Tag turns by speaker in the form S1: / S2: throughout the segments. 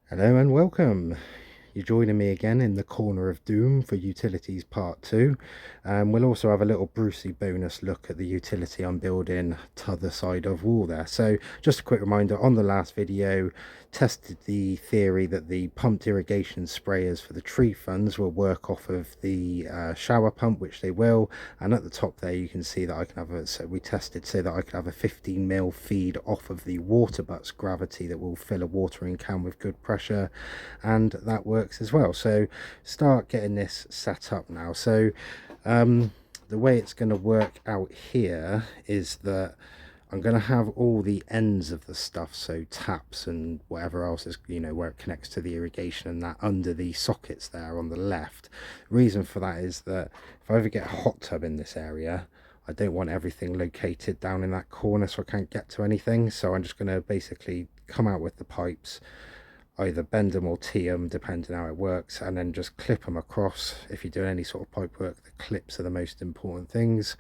S1: Hello and welcome. You're joining me again in the corner of doom for utilities part 2. We'll also have a little Brucey bonus look at the utility I'm building t'other side of wall there. So just a quick reminder, on the last video tested the theory that the pumped irrigation sprayers for the tree funds will work off of the shower pump, which they will. And at the top there you can see that I can have a, so we tested so that I could have a 15 mil feed off of the water butts gravity that will fill a watering can with good pressure, and that works as well. So start getting this set up now. So the way it's going to work out here is that I'm going to have all the ends of the stuff, so taps and whatever else is, where it connects to the irrigation and that, under the sockets there on the left. Reason for that is that if I ever get a hot tub in this area, I don't want everything located down in that corner so I can't get to anything. So I'm just going to basically come out with the pipes, either bend them or tee them depending how it works, and then just clip them across. If you're doing any sort of pipe work, the clips are the most important things.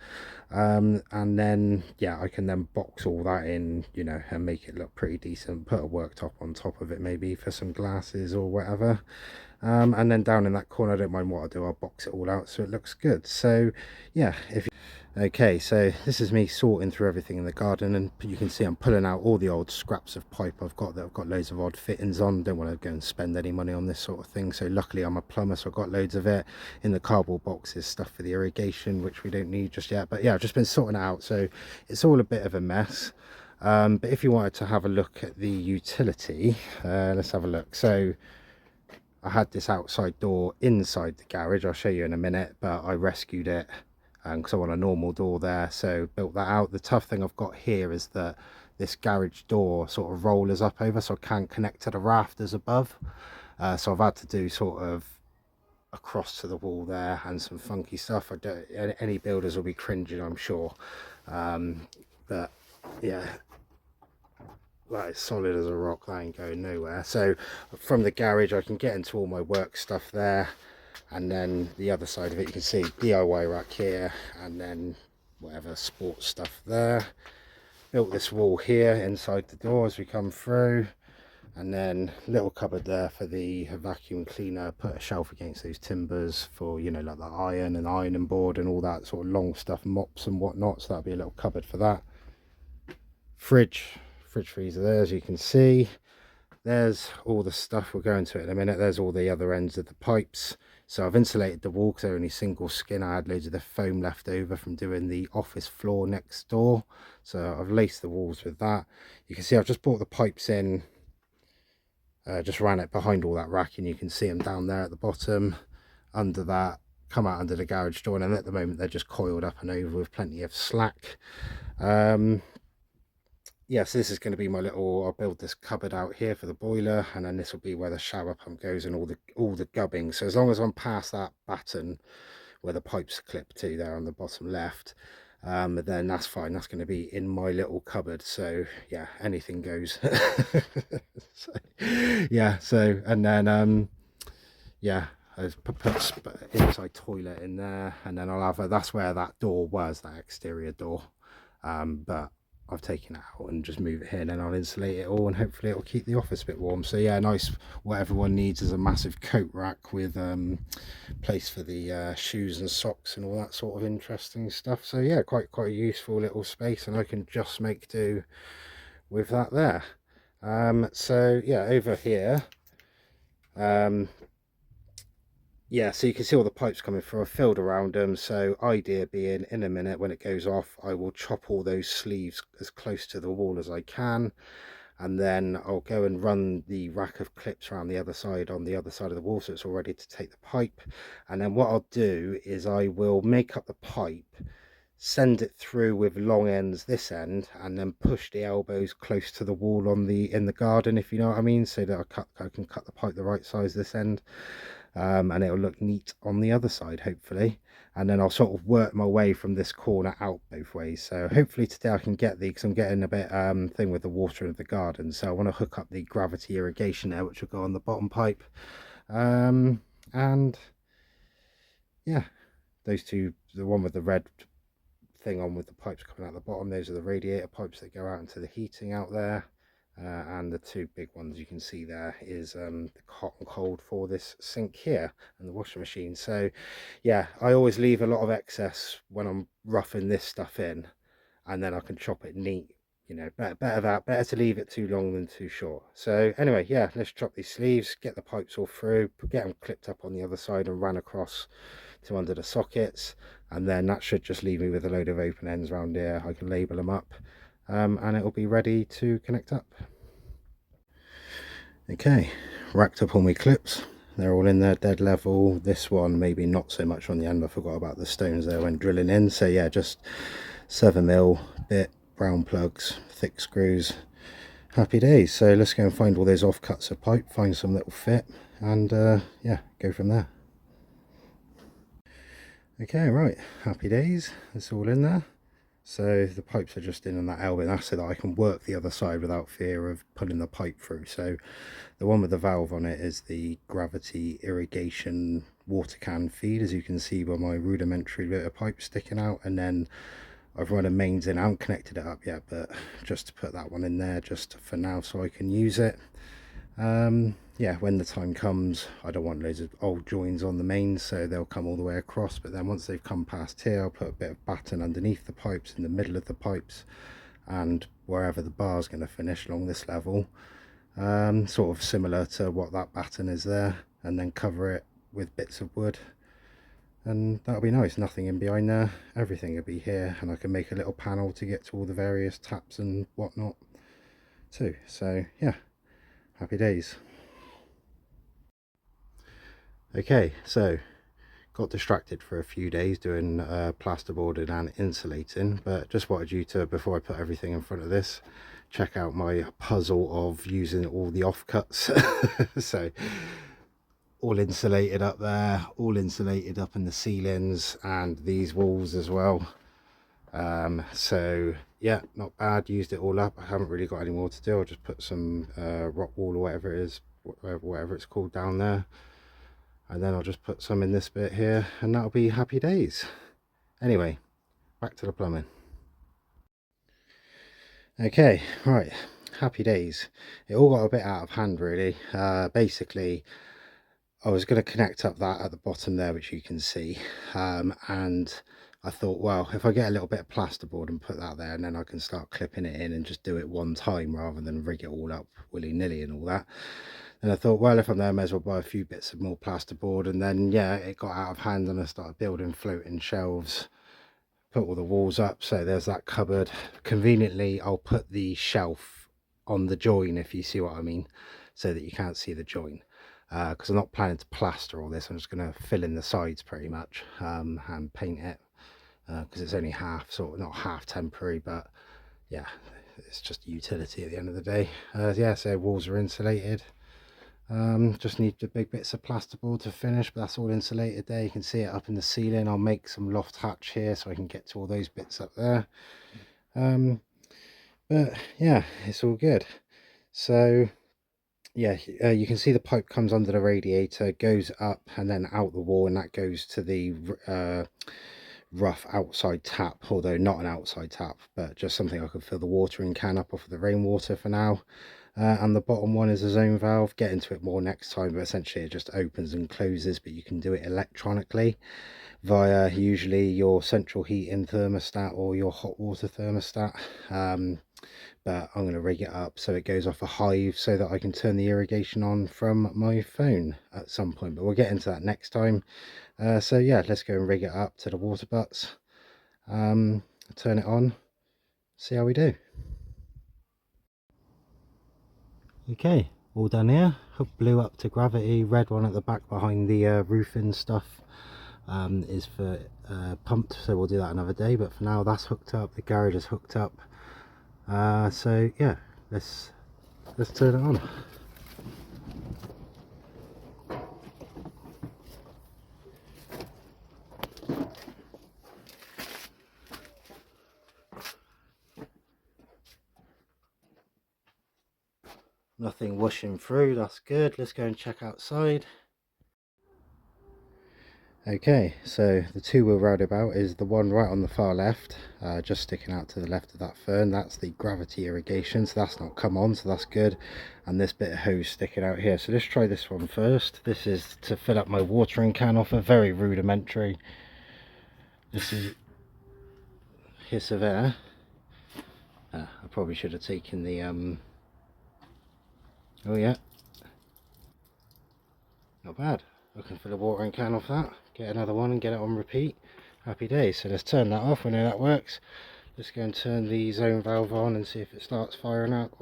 S1: And then yeah, I can then box all that in, and make it look pretty decent, put a worktop on top of it maybe for some glasses or whatever. And then down in that corner, I don't mind what I do, I'll box it all out so it looks good. So yeah, okay, so this is me sorting through everything in the garden, and you can see I'm pulling out all the old scraps of pipe I've got that I've got loads of odd fittings on. Don't want to go and spend any money on this sort of thing, so luckily I'm a plumber, so I've got loads of it. In the cardboard boxes, stuff for the irrigation, which we don't need just yet, but yeah, I've just been sorting it out, so it's all a bit of a mess. But if you wanted to have a look at the utility, let's have a look. So I had this outside door inside the garage, I'll show you in a minute, but I rescued it because I want a normal door there, so built that out. The tough thing I've got here is that this garage door sort of rollers up over, so I can't connect to the rafters above. So I've had to do sort of across to the wall there and some funky stuff. I don't, any builders will be cringing, I'm sure. But yeah, that is solid as a rock, that ain't going nowhere. So from the garage I can get into all my work stuff there, and then the other side of it you can see DIY rack here, and then whatever sports stuff there. Built this wall here inside the door as we come through, and then little cupboard there for the vacuum cleaner. Put a shelf against those timbers for, like the iron and ironing board and all that sort of long stuff, mops and whatnot, so that'll be a little cupboard for that. Fridge freezer there, as you can see. There's all the stuff, we'll go into it in a minute. There's all the other ends of the pipes. So I've insulated the wall because they're only single skin. I had loads of the foam left over from doing the office floor next door, so I've laced the walls with that. You can see I've just brought the pipes in, just ran it behind all that rack, and you can see them down there at the bottom under that, come out under the garage door, and at the moment they're just coiled up and over with plenty of slack. Yeah, so this is going to be my little, I'll build this cupboard out here for the boiler, and then this will be where the shower pump goes and all the gubbing. So as long as I'm past that batten where the pipes clip to there on the bottom left, then that's fine. That's going to be in my little cupboard, so yeah, anything goes. So, yeah, so and then yeah, I put inside toilet in there, and then I'll have that's where that door was, that exterior door, but I've taken it out and just move it here, and then I'll insulate it all, and hopefully it'll keep the office a bit warm. So yeah, nice. What everyone needs is a massive coat rack with place for the shoes and socks and all that sort of interesting stuff. So yeah, quite a useful little space, and I can just make do with that there. So yeah, over here, yeah, so you can see all the pipes coming through. I've filled around them, so idea being, in a minute when it goes off, I will chop all those sleeves as close to the wall as I can, and then I'll go and run the rack of clips around the other side, on the other side of the wall, so it's all ready to take the pipe. And then what I'll do is I will make up the pipe, send it through with long ends this end, and then push the elbows close to the wall on in the garden, if you know what I mean, so that I can cut the pipe the right size this end. And it'll look neat on the other side, hopefully. And then I'll sort of work my way from this corner out both ways. So hopefully today I can get because I'm getting a bit thing with the water in the garden, so I want to hook up the gravity irrigation there, which will go on the bottom pipe. And yeah, those two, the one with the red thing on with the pipes coming out the bottom, those are the radiator pipes that go out into the heating out there. and the two big ones you can see there is the hot and cold for this sink here and the washing machine. So yeah, I always leave a lot of excess when I'm roughing this stuff in, and then I can chop it neat. You know, better to leave it too long than too short. So anyway, yeah, let's chop these sleeves, get the pipes all through, get them clipped up on the other side and ran across to under the sockets, and then that should just leave me with a load of open ends around here. I can label them up, and it'll be ready to connect up. Okay, racked up all my clips. They're all in their dead level. This one maybe not so much on the end. I forgot about the stones there when drilling in. So yeah, just 7mm bit, brown plugs, thick screws. Happy days. So let's go and find all those offcuts of pipe, find some that will fit, and yeah, go from there. Okay, right, happy days. It's all in there. So the pipes are just in on that elbow, and that's so that I can work the other side without fear of pulling the pipe through. So the one with the valve on it is the gravity irrigation water can feed, as you can see by my rudimentary bit of pipe sticking out. And then I've run a mains in. I haven't connected it up yet, but just to put that one in there just for now so I can use it. Yeah, when the time comes, I don't want loads of old joins on the mains, so they'll come all the way across. But then once they've come past here, I'll put a bit of batten underneath the pipes, in the middle of the pipes, and wherever the bar is going to finish along this level, sort of similar to what that batten is there, and then cover it with bits of wood, and that'll be nice. Nothing in behind there, everything will be here, and I can make a little panel to get to all the various taps and whatnot too. So yeah, happy days. Okay, so got distracted for a few days doing plasterboarding and insulating, but just wanted you to, before I put everything in front of this, check out my puzzle of using all the offcuts. So all insulated up there, all insulated up in the ceilings and these walls as well. So yeah, not bad. Used it all up. I haven't really got any more to do. I'll just put some rock wool or whatever it is, whatever it's called down there, and then I'll just put some in this bit here, and that'll be happy days. Anyway, back to the plumbing. Okay, right, happy days. It all got a bit out of hand really. Basically I was going to connect up that at the bottom there, which you can see, and I thought, well, if I get a little bit of plasterboard and put that there, and then I can start clipping it in and just do it one time rather than rig it all up willy-nilly and all that. And I thought, well, if I'm there, I may as well buy a few bits of more plasterboard. And then yeah, it got out of hand and I started building floating shelves, put all the walls up. So there's that cupboard. Conveniently, I'll put the shelf on the join, if you see what I mean, so that you can't see the join, because I'm not planning to plaster all this. I'm just going to fill in the sides pretty much, and paint it, because it's only half, sort of, not half temporary, but yeah, it's just utility at the end of the day. Yeah, so walls are insulated. Just need the big bits of plasterboard to finish, but that's all insulated there. You can see it up in the ceiling. I'll make some loft hatch here so I can get to all those bits up there. But yeah, it's all good. So yeah, you can see the pipe comes under the radiator, goes up and then out the wall, and that goes to the rough outside tap, although not an outside tap, but just something I could fill the watering can up off of the rainwater for now. And the bottom one is a zone valve. Get into it more next time, but essentially it just opens and closes, but you can do it electronically via usually your central heating thermostat or your hot water thermostat. But I'm going to rig it up so it goes off a hive so that I can turn the irrigation on from my phone at some point, but we'll get into that next time. So yeah, let's go and rig it up to the water butts, turn it on, see how we do. Okay, all done here. Hook blew up to gravity. Red one at the back behind the roofing stuff is for pumped, so we'll do that another day, but for now that's hooked up. The garage is hooked up. So yeah, let's turn it on. Nothing washing through, that's good. Let's go and check outside. Okay, so the two we'll ride about is the one right on the far left, just sticking out to the left of that fern. That's the gravity irrigation, so that's not come on, so that's good. And this bit of hose sticking out here. So let's try this one first. This is to fill up my watering can off, a very rudimentary. This is hiss of air. I probably should have taken the oh yeah, not bad. I can fill a watering can off that, get another one and get it on repeat. Happy days. So let's turn that off. We know that works. Let's go and turn the zone valve on and see if it starts firing out.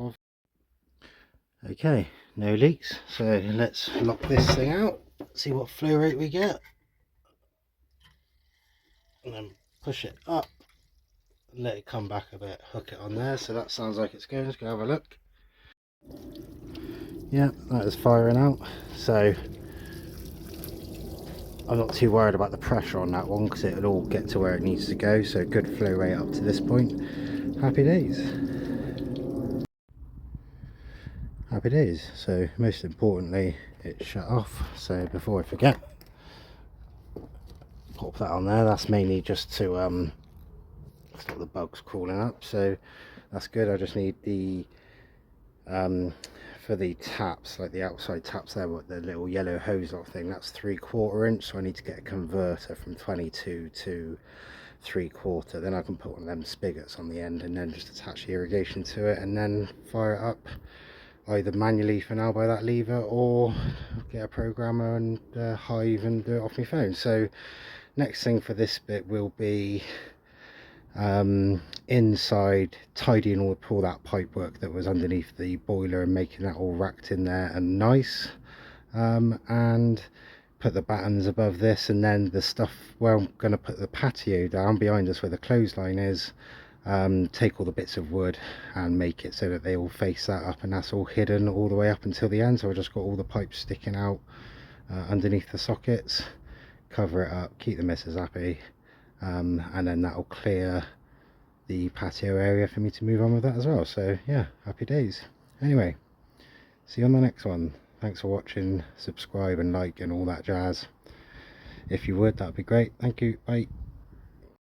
S1: Okay, no leaks. So let's lock this thing out, see what flow rate we get, and then push it up, let it come back a bit, hook it on there. So that sounds like it's going. Let's go have a look. Yeah, that is firing out. So I'm not too worried about the pressure on that one because it'll all get to where it needs to go. So good flow rate up to this point. Happy days. Happy days. So most importantly, it's shut off. So before I forget, pop that on there. That's mainly just to stop the bugs crawling up. So that's good. I just need the for the taps, like the outside taps there, what the little yellow hose off thing, that's 3/4 inch, so I need to get a converter from 22 to 3/4. Then I can put one of them spigots on the end and then just attach the irrigation to it and then fire it up either manually for now by that lever, or get a programmer and Hive and do it off my phone. So next thing for this bit will be inside tidying all that pipe work that was underneath the boiler and making that all racked in there and nice, and put the battens above this, and then the stuff where I'm going to put the patio down behind us where the clothesline is, take all the bits of wood and make it so that they all face that up, and that's all hidden all the way up until the end. So I just got all the pipes sticking out underneath the sockets, cover it up, keep the missus happy, and then that'll clear the patio area for me to move on with that as well. So yeah, happy days. Anyway, see you on the next one. Thanks for watching. Subscribe and like and all that jazz. If you would, that'd be great. Thank you. Bye.